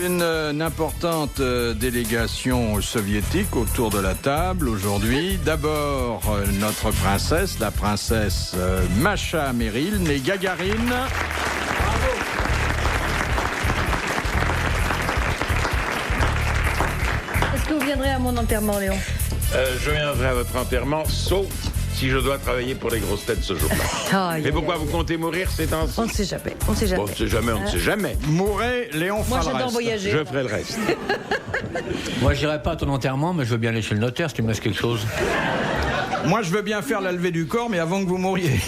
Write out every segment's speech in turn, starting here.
Une importante délégation soviétique autour de la table aujourd'hui. D'abord, notre princesse, la princesse Masha Meryl, née Gagarine. Bravo. Est-ce que vous viendrez à mon enterrement, Léon? Je viendrai à votre enterrement, sauf si je dois travailler pour les grosses têtes ce jour-là. Et pourquoi vous comptez mourir ces temps-ci? On ne sait jamais. On ne sait jamais. Bon, on ne sait jamais, on ne sait jamais. Mourrez, Léon fera le reste. Moi, j'adore voyager. Je ferai le reste. Moi, j'irai pas à ton enterrement, mais je veux bien aller chez le notaire si tu me laisses quelque chose. Moi, je veux bien faire la levée du corps, mais avant que vous mouriez.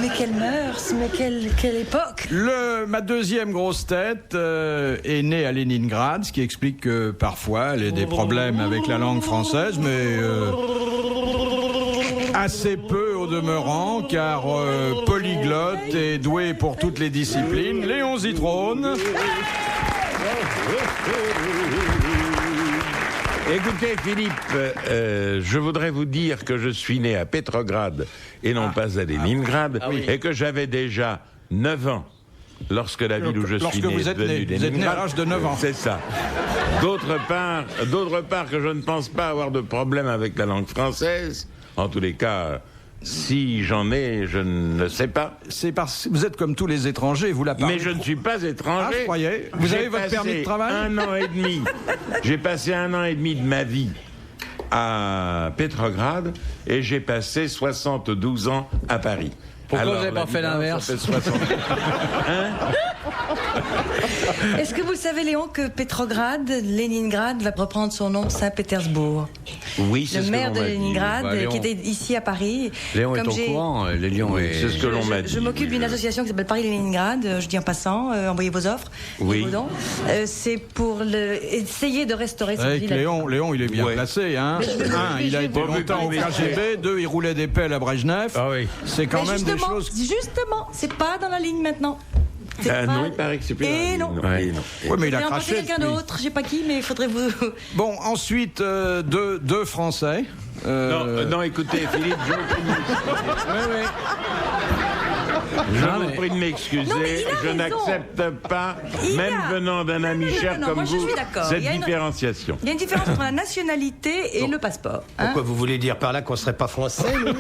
Mais quelle mœurs, mais quelle époque. Ma deuxième grosse tête est née à Leningrad, ce qui explique que parfois elle a des problèmes avec la langue française, mais assez peu au demeurant, car polyglotte et doué pour toutes les disciplines. Léon Zitrone. Écoutez, Philippe, je voudrais vous dire que je suis né à Petrograd et non pas à Leningrad, et que j'avais déjà 9 ans lorsque la ville où je suis né est devenue Leningrad. Vous êtes né à l'âge de 9 ans. C'est ça. D'autre part que je ne pense pas avoir de problème avec la langue française. En tous les cas, si j'en ai, je ne sais pas. C'est parce que vous êtes comme tous les étrangers, vous la parlez. Mais je ne suis pas étranger. Ah, je croyais. Vous avez votre permis de travail? J'ai passé 1 an et demi de ma vie à Petrograd et j'ai passé 72 ans à Paris. Pourquoi vous n'avez pas fait l'inverse? Est-ce que vous savez, Léon, que Petrograd, Leningrad, va reprendre son nom Saint-Pétersbourg? Oui, c'est le ce maire que l'on de m'a dit. Leningrad, qui était ici à Paris. Léon est au courant, les Lions c'est ce que l'on m'a dit. Je m'occupe d'une association qui s'appelle Paris-Leningrad, je dis en passant, envoyez vos offres, oui. vos dons. C'est pour essayer de restaurer cette ville. Léon, il est bien placé. Hein. Il a été longtemps au KGB, 2, il roulait des pelles à Brejnev. Ah oui. C'est quand même des choses... Justement, c'est pas dans la ligne maintenant. Non, il paraît que c'est plus Et non. Oui, mais il a craché. quelqu'un d'autre, je sais pas qui, mais il faudrait vous... Bon, ensuite, deux Français. Non, écoutez, Philippe, je vous prie de m'excuser, je n'accepte pas, même venant d'un ami cher comme vous, cette différenciation. Il y a une différence entre la nationalité et le passeport. Pourquoi vous voulez dire par là qu'on ne serait pas français, nous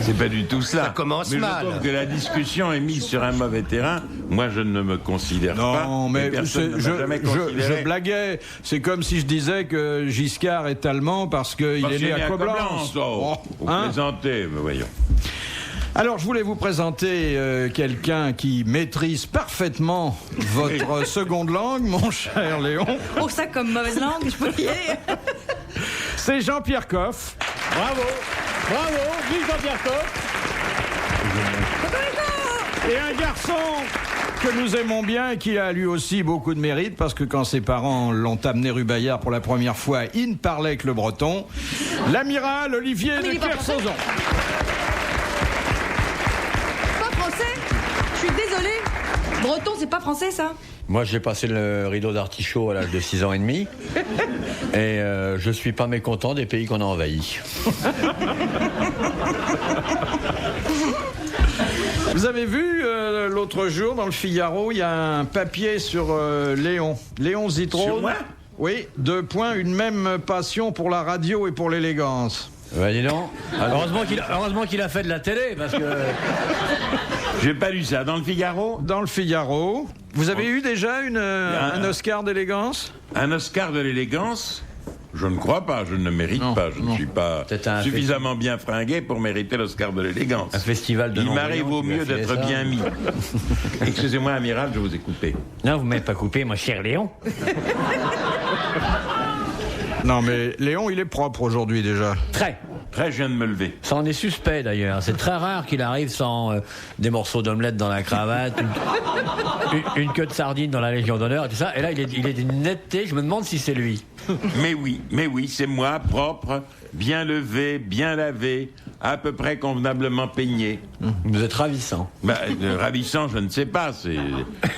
C'est pas du tout cela. Ça commence mais mal. Je trouve que la discussion est mise sur un mauvais terrain. Moi, je ne me considère pas. Non, mais je blaguais. C'est comme si je disais que Giscard est allemand parce qu'il est né à Coblence. Vous plaisantez, mais voyons. Alors, je voulais vous présenter quelqu'un qui maîtrise parfaitement votre seconde langue, mon cher Léon. Oh, ça comme mauvaise langue, je peux y aller. C'est Jean-Pierre Coff. Bravo, vive Jean-Pierre Coff. Et un garçon que nous aimons bien et qui a lui aussi beaucoup de mérite, parce que quand ses parents l'ont amené rue Bayard pour la première fois, il ne parlait que le breton. L'amiral Olivier de Kersauzon. Je suis désolée. Breton, c'est pas français, ça? Moi, j'ai passé le rideau d'artichaut à l'âge de 6 ans et demi. Et je suis pas mécontent des pays qu'on a envahis. Vous avez vu, l'autre jour, dans le Figaro, il y a un papier sur Léon Zitrone. Sur moi? Oui, 2 points, une même passion pour la radio et pour l'élégance. Dis donc. Heureusement qu'il a fait de la télé, parce que... J'ai pas lu ça. Dans le Figaro? Dans le Figaro. Vous avez eu déjà un Oscar d'élégance? Un Oscar de l'élégance? Je ne crois pas, je ne le mérite pas. Je ne suis pas suffisamment bien fringué pour mériter l'Oscar de l'élégance. Un festival de... Il m'arrive au mieux d'être bien mis. Excusez-moi, amiral, je vous ai coupé. Non, vous ne m'avez pas coupé, mon cher Léon. Non, mais Léon, il est propre aujourd'hui déjà. Très, je viens de me lever. Ça en est suspect d'ailleurs. C'est très rare qu'il arrive sans des morceaux d'omelette dans la cravate, une queue de sardine dans la Légion d'honneur et tout ça. Et là, il est d'une netteté, je me demande si c'est lui. Mais oui, c'est moi, propre, bien levé, bien lavé, à peu près convenablement peigné. Vous êtes ravissant. Ravissant, je ne sais pas.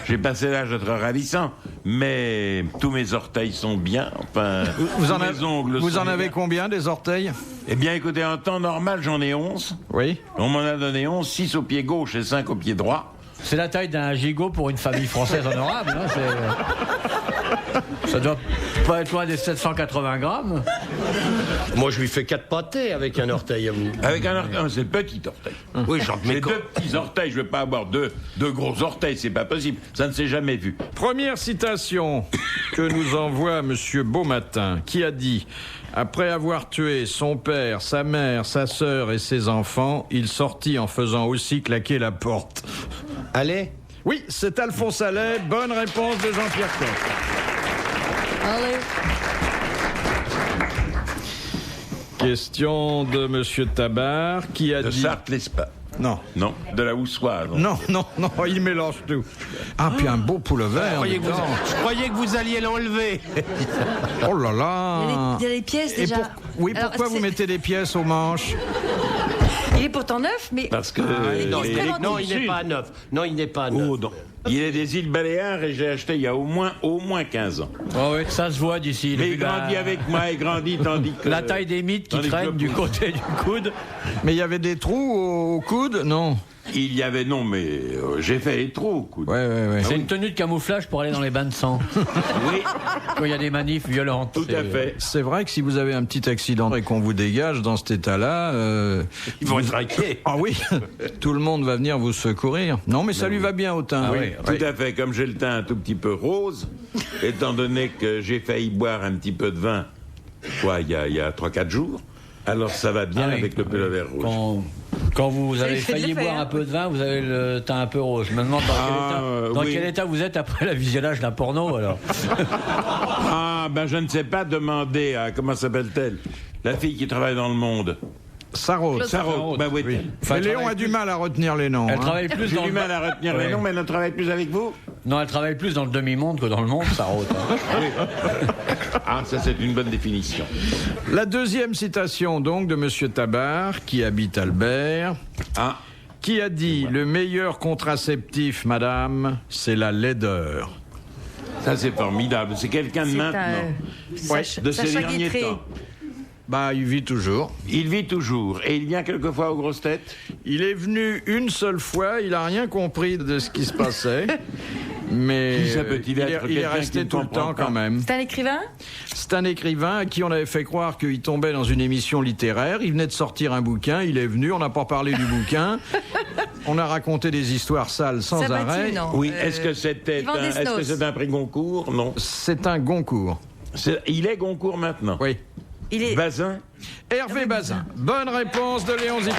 J'ai passé l'âge d'être ravissant. Mais tous mes orteils sont bien. Enfin, vous en avez combien, des orteils? Eh bien, écoutez, en temps normal, j'en ai 11. Oui. On m'en a donné 11, 6 au pied gauche et 5 au pied droit. C'est la taille d'un gigot pour une famille française honorable. Hein, ça doit pas être loin des 780 grammes. Moi, je lui fais 4 pâtés avec un orteil à vous. Avec un orteil, c'est le petit orteil. Oui, j'en J'ai 2 petits orteils, je vais pas avoir deux gros orteils, c'est pas possible. Ça ne s'est jamais vu. Première citation que nous envoie Monsieur Beaumatin, qui a dit « Après avoir tué son père, sa mère, sa sœur et ses enfants, il sortit en faisant aussi claquer la porte. » Allez. Oui, c'est Alphonse Allais. Bonne réponse de Jean-Pierre Coff. Allez. Question de Monsieur Tabar, qui a De dit... Sarthe-l'Espa. Non. Non, de la Houssoise. Non, il mélange tout. Ah, puis un beau pullover. Je croyais que vous alliez l'enlever. Oh là là. Il y a des pièces Et déjà. oui, Alors, pourquoi vous c'est- mettez des pièces aux manches? Il est pourtant neuf, mais Parce que... Non, il est très non, il n'est pas à 9. Non, il n'est pas à 9. Oh, non. Il est des îles Baléares et j'ai acheté il y a au moins 15 ans. Oh, oui, ça se voit d'ici. Mais il Vu la- grandit avec moi et grandit tandis que... La taille des mythes qui Tandis que traînent le du pouce. côté du coude. Mais il y avait des trous au coude? Non. Il y avait, non, mais j'ai fait les trous au coude. Ouais. C'est une tenue de camouflage pour aller dans les bains de sang. Oui, Quand il y a des manifs violentes. tout à fait. C'est vrai que si vous avez un petit accident et qu'on vous dégage dans cet état-là... Ils vont être inquiets. Ah oui, tout le monde va venir vous secourir. Non, mais ça lui va bien au teint. Ah oui, Tout à fait, comme j'ai le teint un tout petit peu rose, étant donné que j'ai failli boire un petit peu de vin, il y a 3-4 jours, alors ça va bien Ah oui. avec le pullover rouge. Quand vous avez fait failli bien boire faire. un peu de vin, vous avez le teint un peu rose. Je me demande dans oui. quel état vous êtes après le visionnage d'un porno, alors. Ah, ben je ne sais pas demander à, comment s'appelle-t-elle, la fille qui travaille dans le Monde. Sarraute. Sarah, ben oui. Enfin, Mais elle Léon travaille a du plus- mal à retenir les noms. Elle hein. travaille plus J'ai dans du le... mal à retenir Ouais. les noms, mais elle ne travaille plus avec vous. Non, elle travaille plus dans le demi-monde que dans le monde, ça rôte. Ah, ça c'est une bonne définition. La deuxième citation, donc, de Monsieur Tabar, qui habite Albert, Ah, qui a dit « Le meilleur contraceptif, madame, c'est la laideur. ça c'est formidable. C'est quelqu'un de c'est maintenant, de ces Sacha derniers Guitry. temps. » Bah, il vit toujours. Il vit toujours. Et il vient quelquefois aux grosses têtes. Il est venu une seule fois, il a rien compris de ce qui se passait. Mais Qui ça peut-il être, il est quelqu'un qui resté ne tout le comprend temps pas quand même. C'est un écrivain? C'est un écrivain à qui on avait fait croire qu'il tombait dans une émission littéraire. Il venait de sortir un bouquin, il est venu, on n'a pas parlé du bouquin. On a raconté des histoires sales sans Sabatier, arrêt. non. Oui, est-ce que c'était Yvan est-ce que Desnos. c'est un prix Goncourt? Non. C'est un Goncourt. Il est Goncourt maintenant. Oui. Il est... Bazin? Hervé Bazin. Bonne réponse de Léon Zitrone.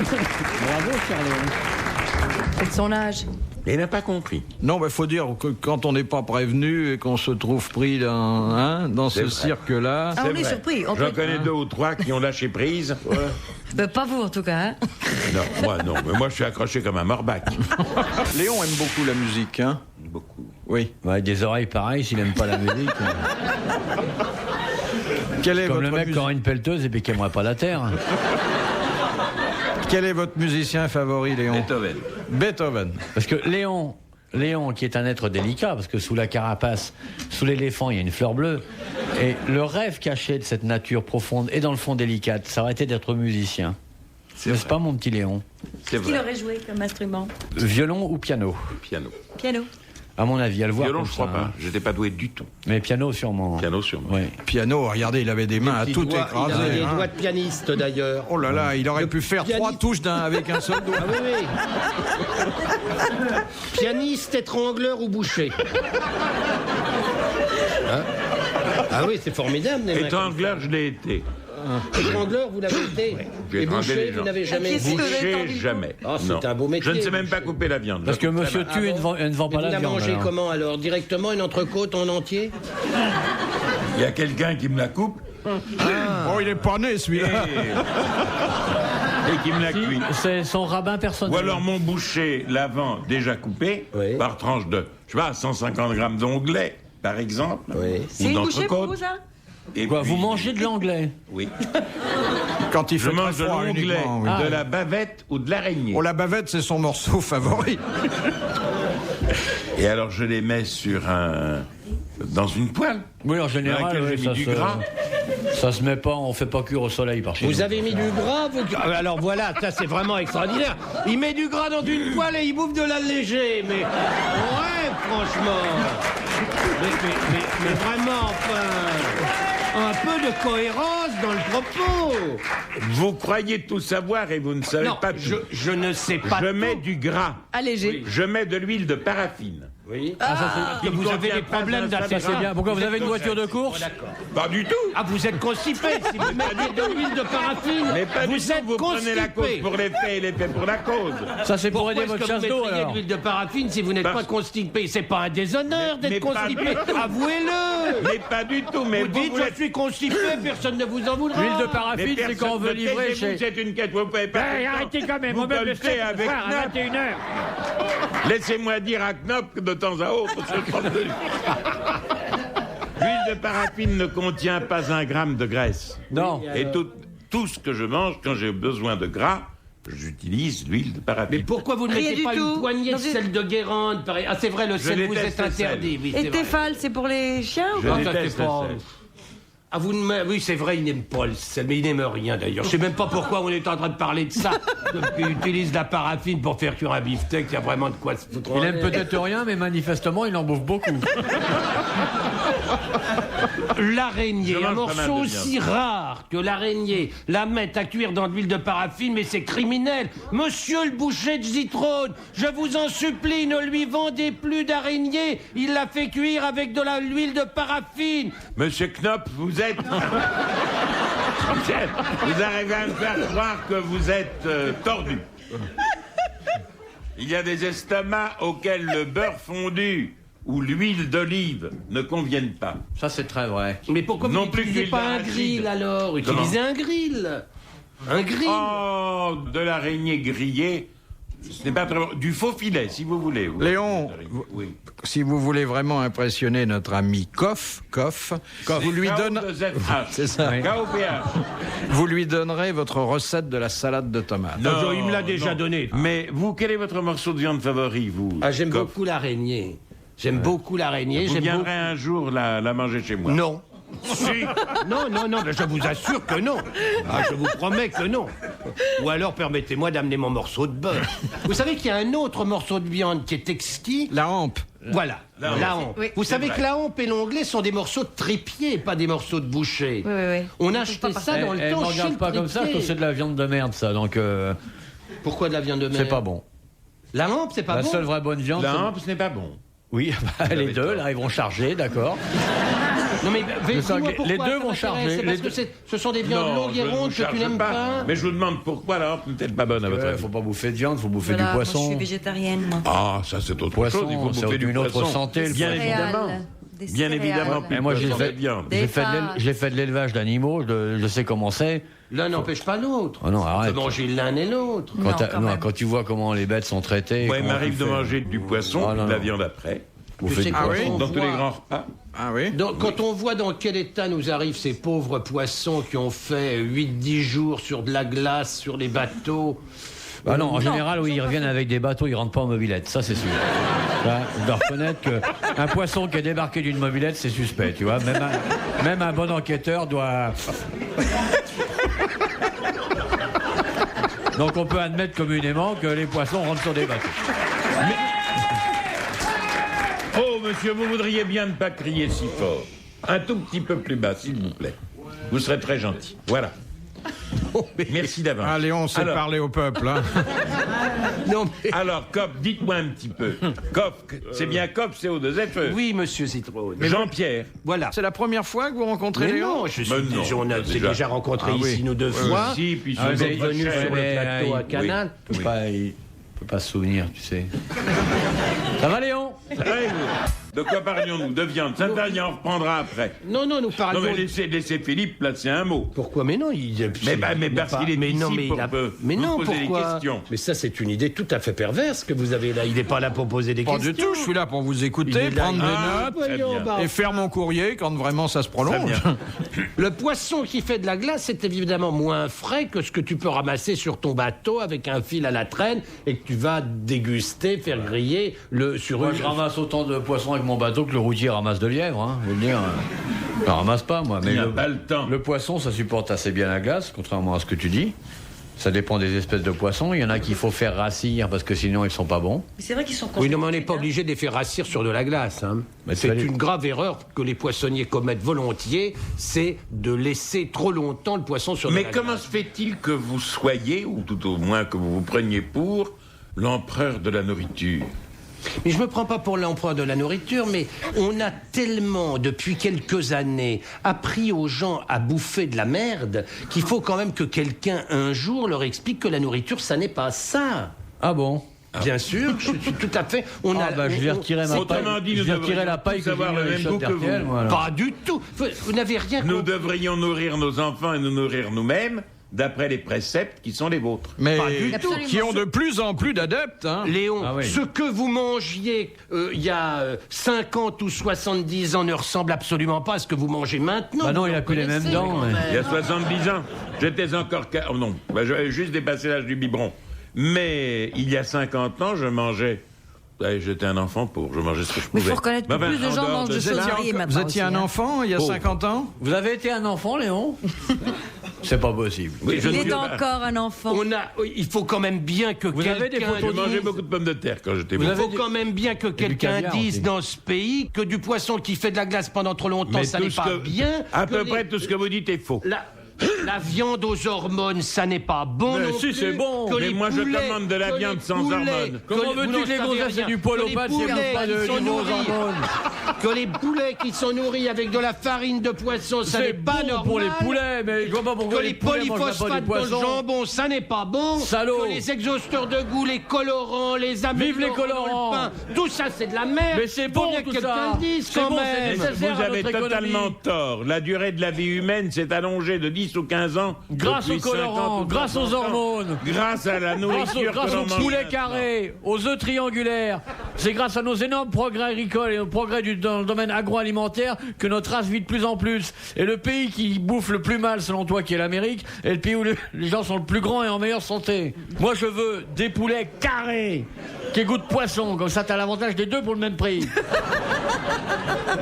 Bravo, cher Léon. C'est de son âge. Il n'a pas compris. Non, mais faut dire que quand on n'est pas prévenu et qu'on se trouve pris dans ce vrai. cirque-là... Ah, on est vrai. surpris. On J'en peut- connais 2 ou 3 qui ont lâché prise. Pas vous, en tout cas. Hein. Non, moi non. Mais moi, je suis accroché comme un morbac. Léon aime beaucoup la musique, hein? Beaucoup. Oui. Ouais, des oreilles pareilles, s'il aime pas la musique. Quel est, Comme votre le mec qui aura une pelleteuse et puis qui aimerait pas la terre. Quel est votre musicien favori, Léon? Beethoven. Beethoven. Parce que Léon, qui est un être délicat, parce que sous la carapace, sous l'éléphant, il y a une fleur bleue. Et le rêve caché de cette nature profonde et dans le fond délicate, ça aurait été d'être musicien. N'est-ce pas, mon petit Léon? C'est Qui vrai. aurait joué comme instrument? Violon ou piano? Piano. Piano. À mon avis, à le voir Violon, comme je crois ça, pas. hein. J'étais pas doué du tout. Mais piano, sûrement. Piano, sûrement. Oui. Piano, regardez, il avait des mains à tout Il écraser. avait des hein. doigts de pianiste d'ailleurs. Oh là là, il aurait pu faire pianiste. 3 touches avec un seul doigt. Ah oui, oui. Pianiste, étrangleur ou boucher. Hein? Ah oui, c'est formidable. Les mecs. Étrangleur, je l'ai été. Étrangleur, vous l'avez été. J'ai Et étranglé boucher, les gens. vous n'avez jamais Qu'est-ce été. que- Boucher, entendu jamais. Ah, c'est Non. un beau métier, Je ne sais même pas boucher. couper la viande. Parce que monsieur Ah tue et bon ne vend Et pas vous la la viande. mangez alors. comment alors? Directement une entrecôte en entier? Il y a quelqu'un qui me la coupe Oh, il est pas né, et, celui-là. et qui me la cuit. C'est son rabbin personnel. Ou alors mon boucher l'avant déjà coupé Oui. par tranche de, je sais pas, 150 grammes d'onglet, par exemple. Oui. C'est Ou une bouchée pour d'entrecôte. vous, ça? Et Quoi, puis- vous mangez de l'anglais? Oui. Quand il Je fait mange très de froid l'onglet, uniquement. Oui. de la bavette ou de l'araignée. Oh, la bavette, c'est son morceau favori. Et alors je les mets sur dans une poêle Oui, en dans général, laquelle oui, j'ai mis ça du se... gras. Ça se met pas, on fait pas cuire au soleil par chez nous. Vous avez mis du gras vous... Alors voilà, ça c'est vraiment extraordinaire. Il met du gras dans une poêle et il bouffe de l'allégé. Mais ouais, franchement. Mais vraiment, enfin, un peu de cohérence dans le propos. Vous croyez tout savoir et vous ne savez pas tout. Je ne sais pas Je tout. mets du gras. Allégé. Je mets de l'huile de paraffine. Oui. Qui vous avez contient des pas problèmes un seul d'assassinat. C'est gras. bien. Pourquoi vous avez une voiture de course? Pas du tout. Ah, vous êtes constipé si vous mettez de l'huile de paraffine. Mais pas du vous tout. êtes Vous prenez la cause constipé. pour les faits et les faits pour la cause. Ça, c'est pour Pourquoi aider est-ce votre que vous chasse d'eau, mettriez de alors. l'huile de paraffine si vous n'êtes Parce- pas constipé? C'est pas un déshonneur Mais d'être pas constipé. du tout. Avouez-le. Mais pas du tout. Mais Vous dites, je êtes- suis constipé, personne ne vous en voudra. L'huile de Mais paraffine, c'est quand on veut personne- livrer taisez-vous, chez... c'est une quête. Vous pouvez pas. arrêtez quand même, Vous on même le golfez steak avec ce soir à Knop. 21h. Laissez-moi dire à Knop que de temps à autre, se prendre de- L'huile de paraffine ne contient pas un gramme de graisse. Non. Et tout ce que je mange, quand j'ai besoin de gras, j'utilise l'huile de Mais paraffine. pourquoi vous ne Rien mettez du pas tout. une poignée de Dans une- sel de Guérande pareil. Ah, c'est vrai, le sel vous déteste est le sel. interdit. Oui, c'est Et vrai. Tefal, c'est pour les chiens ou Je pas déteste c'est pas- le sel. Ah, vous ne me- Oui, c'est vrai, il n'aime pas le sel, mais il n'aime rien d'ailleurs. Je sais même pas pourquoi on est en train de parler de ça. Il utilise la paraffine pour faire cuire un beefsteak, il y a vraiment de quoi se foutre. Il aime peut-être rien, mais manifestement, il en bouffe beaucoup. L'araignée, Je un mange pas mal morceau de viande. aussi rare que l'araignée, la mettre à cuire dans de l'huile de paraffine, mais c'est criminel. Monsieur le boucher de Zitrone, je vous en supplie, ne lui vendez plus d'araignée. Il l'a fait cuire avec de l'huile de paraffine. Monsieur Knop, vous êtes... Vous arrivez à me faire croire que vous êtes tordu. Il y a des estomacs auxquels le beurre fondu ou l'huile d'olive ne conviennent pas. Ça, c'est très vrai. Mais pourquoi Non vous plus n'utilisez qu'huile pas un d'arachide. grill alors? Utilisez un grill. Un grill. Oh, de l'araignée grillée, ce n'est pas très bon. Du faux filet, si vous voulez. Oui. Léon, Oui. si vous voulez vraiment impressionner notre ami Koff, vous lui donnez... C'est ça. KOPH. Vous lui donnerez votre recette de la salade de tomates. Non, il me l'a déjà donné. Mais vous, quel est votre morceau de viande favori, vous? Ah, j'aime Koff? beaucoup l'araignée. J'aime beaucoup l'araignée. Vous J'aime viendrez un jour la manger chez moi. Non. Si. Non, mais je vous assure que non. Ah, je vous promets que non. Ou alors permettez-moi d'amener mon morceau de beurre. Vous savez qu'il y a un autre morceau de viande qui est exquis. La hampe. Voilà, la hampe. Oui. Vous savez vrai. que la hampe et l'onglet sont des morceaux de trépied, pas des morceaux de boucher. Oui. On a acheté ça dans le Elle temps ne chez regarde le pas comme ça, je trouve que c'est de la viande de merde, ça. Donc, Pourquoi de la viande de mer? c'est pas bon. La hampe, c'est pas La bon. seule vraie bonne viande, La c'est- hampe, ce n'est pas bon. Oui, bah, les avez deux, tort. là, ils vont charger, d'accord. Non mais Je sens dis-moi que pourquoi les deux ça vont m'intéresse. charger, C'est les parce que deux. ce sont des viandes longues et je ne rondes vous que tu charge n'aimes pas. Mais je vous demande pourquoi la hampe n'est-elle pas bonne à votre avis? Faut pas bouffer de viande, faut bouffer Voilà, du moi, je poisson. suis végétarienne, moi. Ah, ça c'est autre chose. Il faut Poisson, c'est bouffer du une autre poisson. santé. le Bien poisson. évidemment. Des Bien céréales. évidemment. Et moi, j'ai Poisson fait, de viande. Des pâtes. j'ai fait de l'élevage d'animaux, je sais comment c'est. L'un n'empêche pas l'autre. Oh non, On arrête. peut manger l'un et l'autre. Non, Quand, même. quand tu vois comment les bêtes sont traitées. Moi, il comment m'arrive tu de fais. manger du poisson, Ah, non, de la non. viande après. Bouffer sais du que poisson. quand on Dans tous les voit- grands repas. Ah oui. Donc, quand on voit dans quel état nous arrivent ces pauvres poissons qui ont fait 8-10 jours sur de la glace, sur les bateaux. Ah non, en général, oui, ils reviennent avec des bateaux, ils rentrent pas en mobilette, ça c'est sûr. Là, je dois reconnaître qu'un poisson qui est débarqué d'une mobilette, c'est suspect, tu vois. Même un bon enquêteur doit... Donc on peut admettre communément que les poissons rentrent sur des bateaux. Oh, monsieur, vous voudriez bien ne pas crier si fort. Un tout petit peu plus bas, s'il vous plaît. Vous serez très gentil. Voilà. Merci d'avance. Ah, Léon, c'est Alors- parler au peuple. Hein. Non, mais... Alors, Koff, dites-moi un petit peu. Koff, c'est bien Koff, CO2FE. Oui, monsieur Citrone. Jean-Pierre. Voilà. C'est la première fois que vous rencontrez Mais Léon non, je suis Mais non, on a déjà. déjà rencontré Ah oui. ici nous deux fois. Si, puis Ah, Vous sur êtes votre venu chaîne. sur le mais, plateau à oui. Canal. Il peut pas se souvenir, tu sais. Ça va, Léon? Très bien. De quoi parlions-nous? De viande. Saint-Agnan, on reprendra après. Non, nous Non, parlions... mais laissez Philippe placer un mot. Pourquoi? Mais non, il... Mais parce qu'il est mais non, ici mais pour il a... vous mais non, poser des pourquoi? questions. Mais ça, c'est une idée tout à fait perverse que vous avez là. Il n'est pas là pour poser des Pas questions. du tout, je suis là pour vous Il écouter, est là, prendre il- des Ah, notes voyons, bien. bah, et faire mon courrier quand vraiment ça se Très prolonge. bien. Le poisson qui fait de la glace, c'est évidemment moins frais que ce que tu peux ramasser sur ton bateau avec un fil à la traîne et que tu vas déguster, faire griller sur Moi, une... je ramasse autant de poissons avec mon bateau que le routier ramasse de lièvre. Hein, je veux dire, je ne ramasse pas, moi. Mais il n'a pas le temps. Le poisson, ça supporte assez bien la glace, contrairement à ce que tu dis. Ça dépend des espèces de poissons. Il y en a qu'il faut faire rassir parce que sinon ils sont pas bons. Mais c'est vrai qu'ils sont Oui, non, mais on n'est pas obligé de les faire rassir sur de la glace. Hein. C'est une grave erreur que les poissonniers commettent volontiers, c'est de laisser trop longtemps le poisson sur de la glace. Mais comment se fait-il que vous soyez, ou tout au moins que vous vous preniez pour, l'empereur de la nourriture? Mais je me prends pas pour l'empereur de la nourriture, mais on a tellement, depuis quelques années, appris aux gens à bouffer de la merde qu'il faut quand même que quelqu'un, un jour, leur explique que la nourriture, ça n'est pas ça. Ah bon? Bien sûr, je suis tout à fait... je vais retirer ma paille. Je vais retirer la paille que avoir le même goût que vous. Pas du tout. Vous n'avez rien Nous compris. devrions nourrir nos enfants et nous nourrir nous-mêmes d'après les préceptes qui sont les vôtres. Mais Pas du tout. qui ont de plus en plus d'adeptes. Hein. Léon, Ah oui. ce que vous mangiez il y a 50 ou 70 ans ne ressemble absolument pas à ce que vous mangez maintenant. Bah non, il a plus les mêmes dents. Mais... Il y a 70 ans, j'étais encore... Oh non, j'avais juste dépassé l'âge du biberon. Mais il y a 50 ans, je mangeais... J'étais un enfant pauvre, je mangeais ce que je pouvais. Mais il faut reconnaître que plus de gens mangent de choses variées maintenant. Vous étiez un enfant il y a 50 ans? Vous avez été un enfant, Léon? C'est pas possible. Oui, Il est encore un enfant. Il faut quand même bien que Vous avez des quelqu'un... photos Je mangeais beaucoup de pommes de terre quand j'étais Il bon. faut quand même bien que quelqu'un caviar dise aussi. dans ce pays que du poisson qui fait de la glace pendant trop longtemps, Mais ça tout n'est ce pas que- bien. À que peu les- près tout ce que vous dites est faux. La viande aux hormones, ça n'est pas bon Mais non si, plus. c'est bon. Que Mais les moi, je poulets- commande de la que viande les sans poulets- hormones. Comment vous veux-tu n'en que les savez gonzesses rien. aient du poil Que aux les pattes si elles poulets n'ont pas de qui sont niveau aux nourris- hormones? Que les poulets qui sont nourris avec de la farine de poisson, ça n'est C'est pas bon normal. pour les poulets, mais je vois pas pourquoi Que les poulets mangent pas du polyphosphates dans le poisson. jambon, ça n'est pas bon. Salaud. Que les exhausteurs de goût, les colorants, les améliorants Vive les colorants. dans le pain, tout ça c'est de la merde. Mais c'est Faut bon bien que tout quelqu'un ça. le dise C'est quand bon, c'est même. nécessaire. Vous à avez notre totalement économie. tort. La durée de la vie humaine s'est allongée de 10 ou 15 ans. Grâce aux depuis 50 colorants, ou grâce aux 60 ans. hormones. Grâce à la nourriture Grâce que aux l'on mange poulets maintenant. carrés, aux œufs triangulaires. C'est grâce à nos énormes progrès agricoles et aux progrès dans le domaine agroalimentaire que notre race vit de plus en plus. Et le pays qui bouffe le plus mal, selon toi, qui est l'Amérique, est le pays où les gens sont le plus grands et en meilleure santé. Moi, je veux des poulets carrés qui goûtent poisson. Comme ça, t'as l'avantage des deux pour le même prix.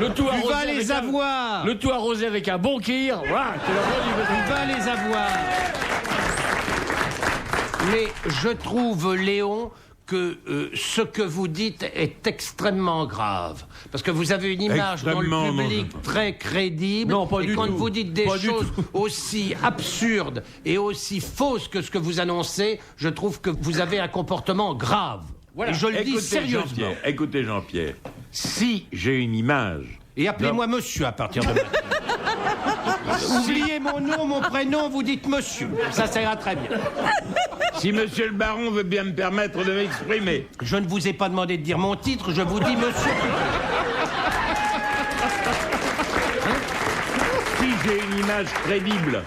Le tout Tu arrosé vas avec les avoir. Le tout arrosé avec un bon kir. Voilà, tu Tu vas les avoir. Mais je trouve, Léon, que ce que vous dites est extrêmement grave. Parce que vous avez une image dans Extrêmement, le non. public très crédible. Non, pas et du quand tout. vous dites des Pas du choses tout. aussi absurdes et aussi fausses que ce que vous annoncez, je trouve que vous avez un comportement grave. Voilà. Et je le dis Écoutez, sérieusement. Jean-Pierre, écoutez Jean-Pierre, si j'ai une image... Et appelez-moi monsieur à partir de maintenant. Oubliez mon nom, mon prénom, vous dites monsieur. Ça ira très bien. Si monsieur le baron veut bien me permettre de m'exprimer... Je ne vous ai pas demandé de dire mon titre, je vous dis monsieur. Si j'ai une image crédible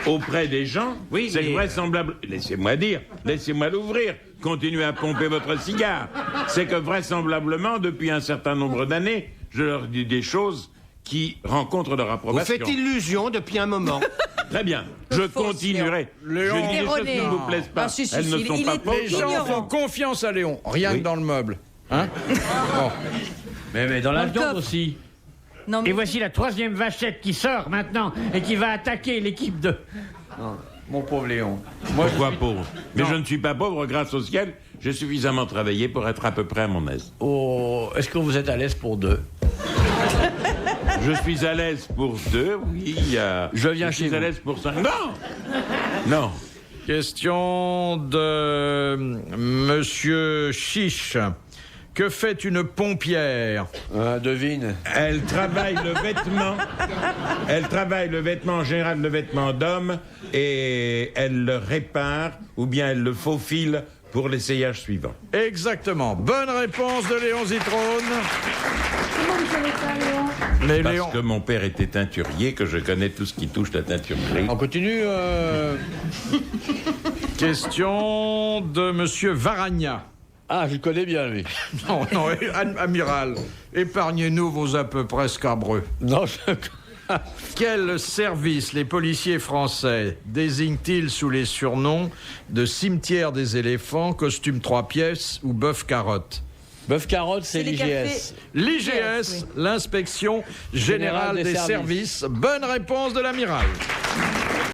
auprès des gens, Oui, c'est mais- vraisemblable... Laissez-moi dire, laissez-moi l'ouvrir. Continuez à pomper votre cigare. C'est que vraisemblablement, depuis un certain nombre d'années, je leur dis des choses qui rencontrent leur Vous approbation. faites illusion depuis un moment. Très bien, je continuerai. Léon. Je dis des choses qui Erroné. ne vous plaisent pas. Ah, si, Elles ne il sont est- pas il est- fausses. Les gens Ignorant. font confiance à Léon, rien Oui. que dans le meuble. Hein? Bon. Mais dans la Dans le viande coffre. aussi. Non, mais Et voici la troisième vachette qui sort maintenant et qui va attaquer l'équipe de... Non, mon pauvre Léon. Moi, Pourquoi je suis... pauvre? Mais Non. je ne suis pas pauvre grâce au ciel. J'ai suffisamment travaillé pour être à peu près à mon aise. Oh, est-ce que vous êtes à l'aise pour deux? Je suis à l'aise pour deux, oui. Je viens chez suis à vous. l'aise pour cinq. Non. Non. Question de Monsieur Chiche. Que fait une pompière? Devine. Elle travaille le vêtement. Elle travaille le vêtement, en général le vêtement d'homme, et elle le répare ou bien elle le faufile pour l'essayage suivant. Exactement. Bonne réponse de Léon Zitrone. Mais Parce Léon, que mon père était teinturier, que je connais tout ce qui touche la teinturerie. On continue question de Monsieur Varagna. Ah, je le connais bien, lui. Non, non, amiral, épargnez-nous vos à peu près scabreux. Non, Quel service les policiers français désignent-ils sous les surnoms de cimetière des éléphants, costume 3 pièces ou bœuf carotte? Bœuf carotte, c'est les l'IGS. cafés. L'IGS, Oui. l'Inspection Générale des Services. Bonne réponse de l'amiral.